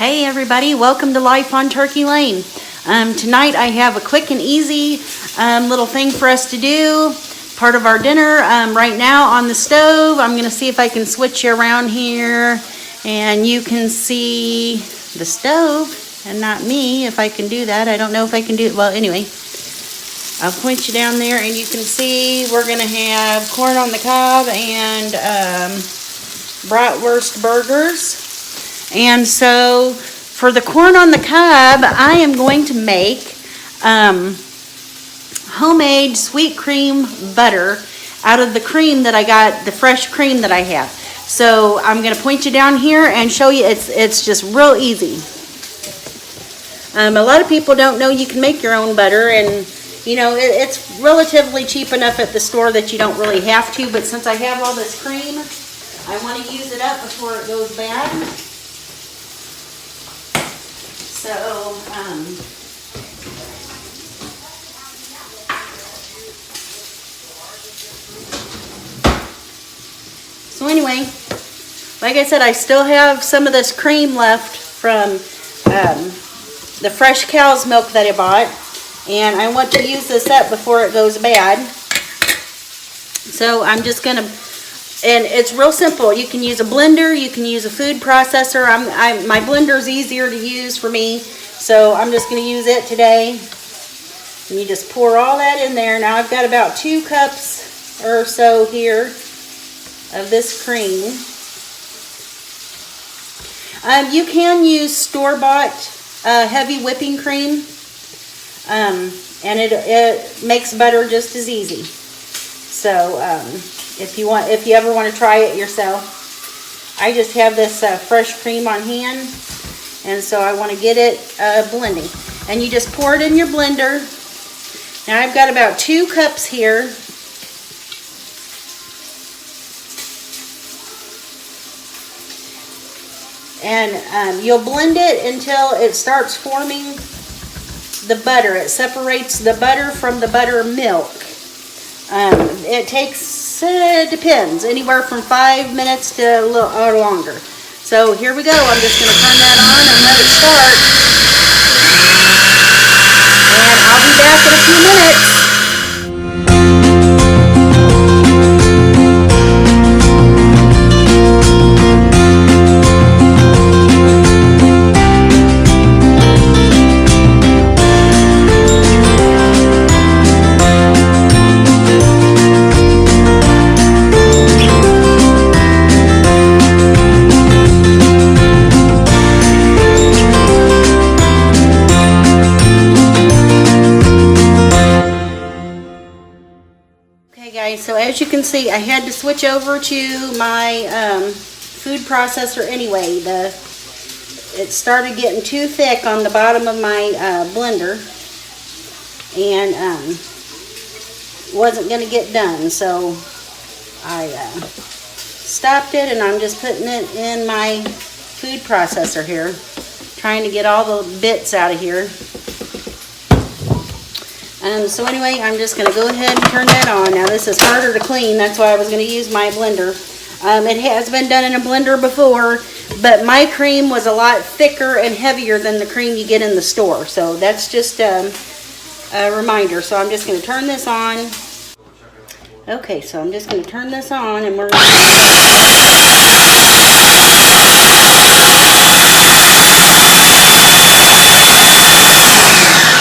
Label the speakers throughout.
Speaker 1: Hey everybody, welcome to Life on Turkey Lane. Tonight I have a quick and easy little thing for us to do. Part of our dinner right now on the stove. I'm going to see if I can switch you around here and you can see the stove and not me. If I can do that, I don't know if I can do it. Well, anyway, I'll point you down there and you can see we're going to have corn on the cob and bratwurst burgers. And so for the corn on the cob, I am going to make homemade sweet cream butter out of the cream that I got, the fresh cream that I have. So I'm going to point you down here and show you it's just real easy. A lot of people don't know you can make your own butter, and you know it's relatively cheap enough at the store that you don't really have to, but since I have all this cream, I want to use it up before it goes bad. So anyway, like I said, I still have some of this cream left from the fresh cow's milk that I bought, and I want to use this up before it goes bad. So I'm just gonna, and it's real simple. You can use a blender, you can use a food processor. My blender is easier to use for me, so I'm just going to use it today. And you just pour all that in there. Now I've got about 2 cups or so here of this cream. You can use store-bought heavy whipping cream, and it makes butter just as easy. So if you ever want to try it yourself, I just have this fresh cream on hand, and so I want to get it blending. And you just pour it in your blender. Now I've got about 2 cups here. And you'll blend it until it starts forming the butter. It separates the butter from the buttermilk. It takes, depends, anywhere from 5 minutes to a little or longer. So here we go. I'm just going to turn that on and let it start. And I'll be back in a few minutes. So as you can see, I had to switch over to my food processor anyway. It started getting too thick on the bottom of my blender, and wasn't going to get done. So I stopped it, and I'm just putting it in my food processor here, trying to get all the bits out of here. So anyway, I'm just going to go ahead and turn that on. Now this is harder to clean, that's why I was going to use my blender. It has been done in a blender before, but my cream was a lot thicker and heavier than the cream you get in the store. So that's just a reminder. So I'm just going to turn this on. Okay, so I'm just going to turn this on, and we're going to...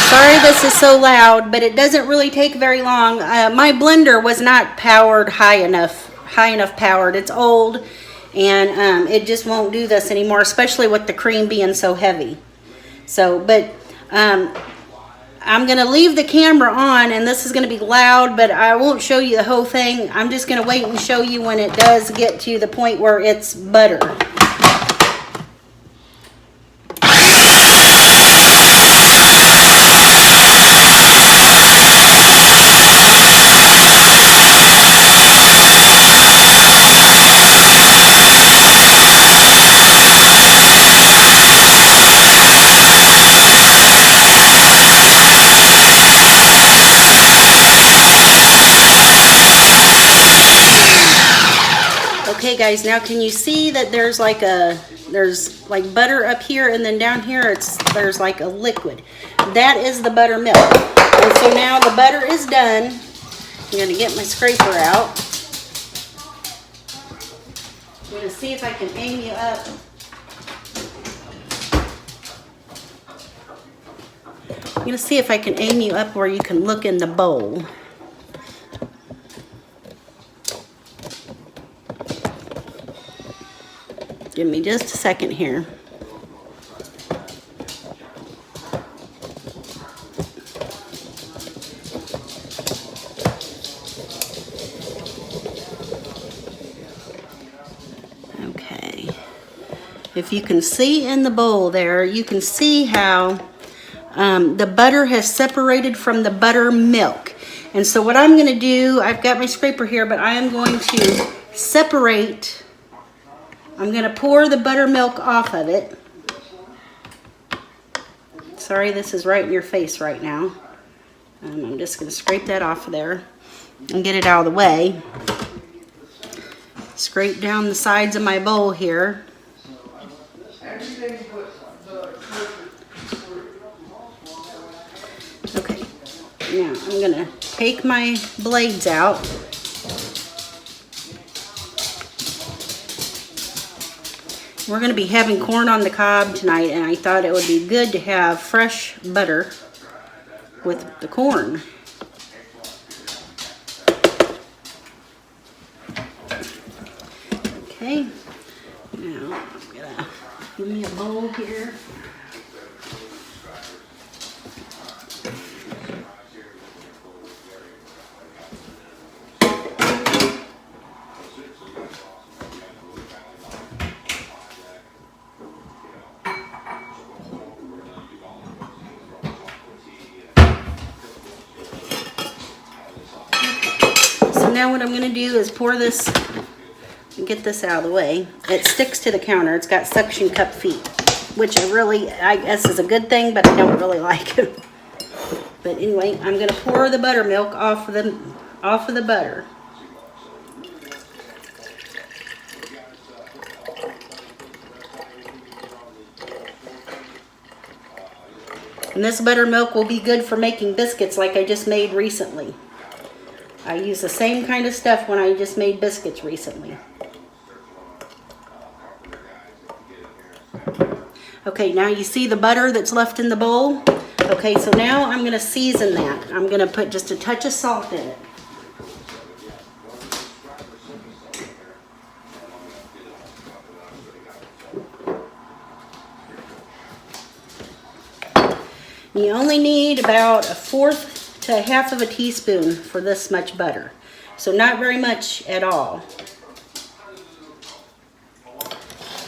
Speaker 1: Sorry this is so loud, but it doesn't really take very long. My blender was not powered high enough powered. It's old, and it just won't do this anymore, especially with the cream being so heavy. So, but I'm going to leave the camera on, and this is going to be loud, but I won't show you the whole thing. I'm just going to wait and show you when it does get to the point where it's butter. Okay guys, now can you see that there's like butter up here, and then down here there's like a liquid. That is the buttermilk. And so now the butter is done. I'm going to get my scraper out. I'm going to see if I can aim you up. I'm going to see if I can aim you up where you can look in the bowl. Give me just a second here. Okay. If you can see in the bowl there, you can see how the butter has separated from the buttermilk. And so what I'm going to do, I've got my scraper here, but I am going to separate. I'm going to pour the buttermilk off of it. Sorry, this is right in your face right now. I'm just going to scrape that off of there and get it out of the way. Scrape down the sides of my bowl here. Okay, now I'm going to take my blades out. We're going to be having corn on the cob tonight, and I thought it would be good to have fresh butter with the corn. Okay, now I'm going to give me a bowl here. Now what I'm going to do is pour this and get this out of the way. It sticks to the counter. It's got suction cup feet, which I guess is a good thing, but I don't really like it. But anyway, I'm going to pour the buttermilk off of the butter. And this buttermilk will be good for making biscuits like I just made recently. I use the same kind of stuff when I just made biscuits recently. Okay, now you see the butter that's left in the bowl? Okay, so now I'm going to season that. I'm going to put just a touch of salt in it. You only need about 1/4 to 1/2 of a teaspoon for this much butter. So not very much at all.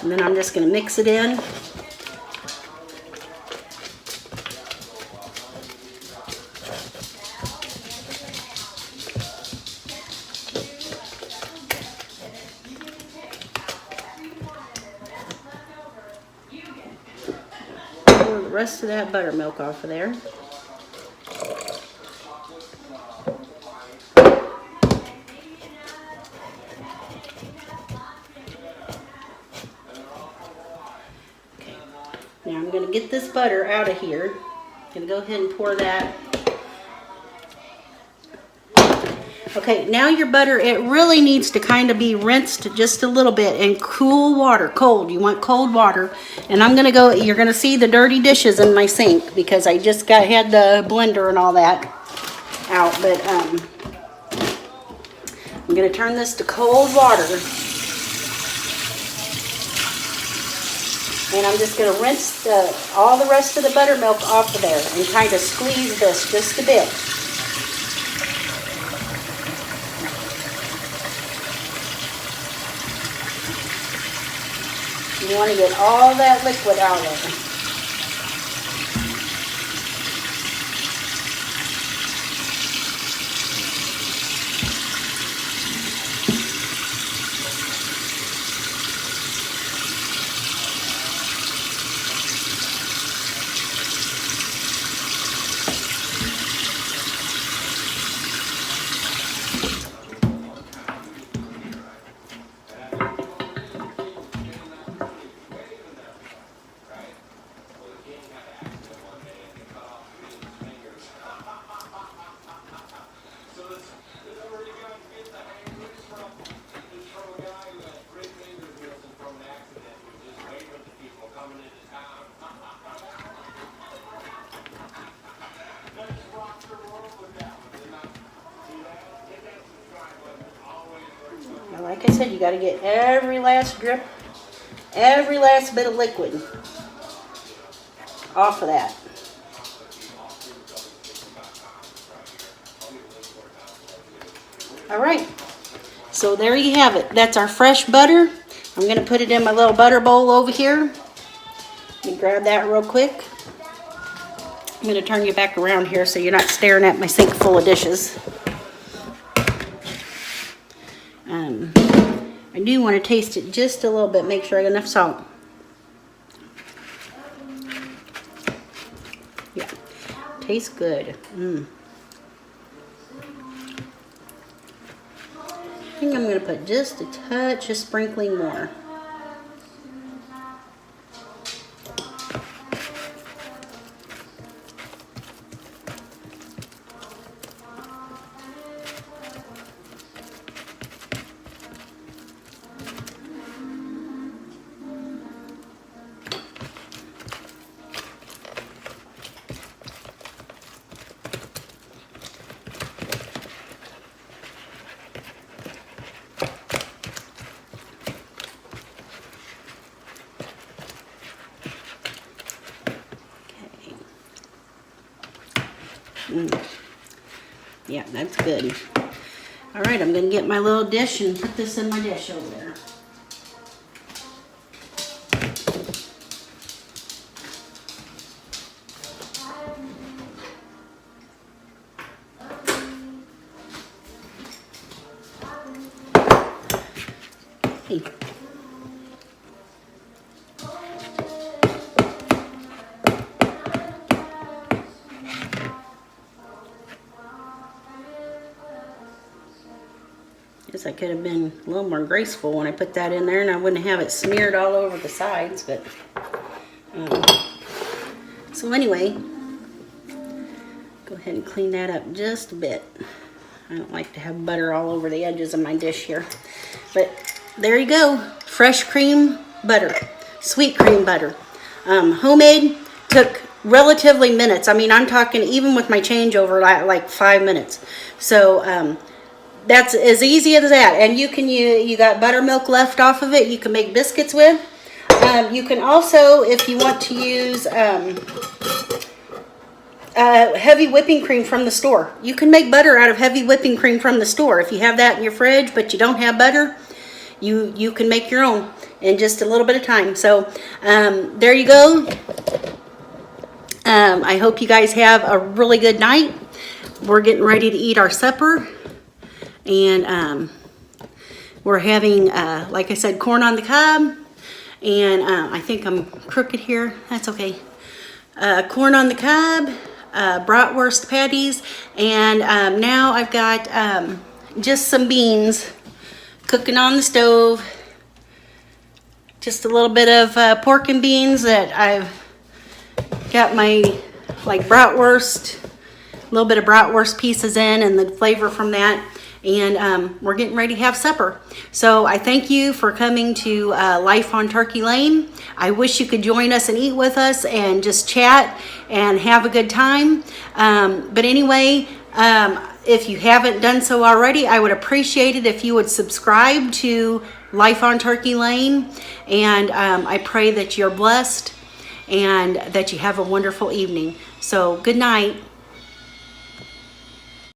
Speaker 1: And then I'm just going to mix it in. Pour the rest of that buttermilk off of there. Now I'm going to get this butter out of here. I'm going to go ahead and pour that. Okay, now your butter, it really needs to kind of be rinsed just a little bit in cool water, cold. You want cold water. And I'm going to go, you're going to see the dirty dishes in my sink because I just had the blender and all that out. But I'm going to turn this to cold water. And I'm just going to rinse all the rest of the buttermilk off of there and kind of squeeze this just a bit. You want to get all that liquid out of it. like I said, you got to get every last drip, every last bit of liquid off of that. All right, so there you have it. That's our fresh butter. I'm gonna put it in my little butter bowl over here. Let me grab that real quick. I'm gonna turn you back around here so you're not staring at my sink full of dishes. I do want to taste it just a little bit, make sure I got enough salt. Yeah, tastes good. I think I'm going to put just a touch of sprinkling more. Yeah, that's good. All right, I'm going to get my little dish and put this in my dish over there. Hey. Guess I could have been a little more graceful when I put that in there, and I wouldn't have it smeared all over the sides. But so anyway, go ahead and clean that up just a bit. I don't like to have butter all over the edges of my dish here. But there you go, fresh cream butter, sweet cream butter. Homemade, took relatively minutes. I mean, I'm talking even with my changeover, like 5 minutes. So that's as easy as that. And you got buttermilk left off of it, you can make biscuits with. You can also, if you want to use heavy whipping cream from the store, you can make butter out of heavy whipping cream from the store. If you have that in your fridge but you don't have butter, you can make your own in just a little bit of time. So there you go. I hope you guys have a really good night. We're getting ready to eat our supper. And we're having, like I said, corn on the cob. And I think I'm crooked here. That's okay. Corn on the cob, bratwurst patties. And now I've got just some beans cooking on the stove. Just a little bit of pork and beans that I've got my bratwurst, a little bit of bratwurst pieces in and the flavor from that. And we're getting ready to have supper. So I thank you for coming to Life on Turkey Lane. I wish you could join us and eat with us and just chat and have a good time. But anyway, if you haven't done so already, I would appreciate it if you would subscribe to Life on Turkey Lane. And I pray that you're blessed and that you have a wonderful evening. So good night.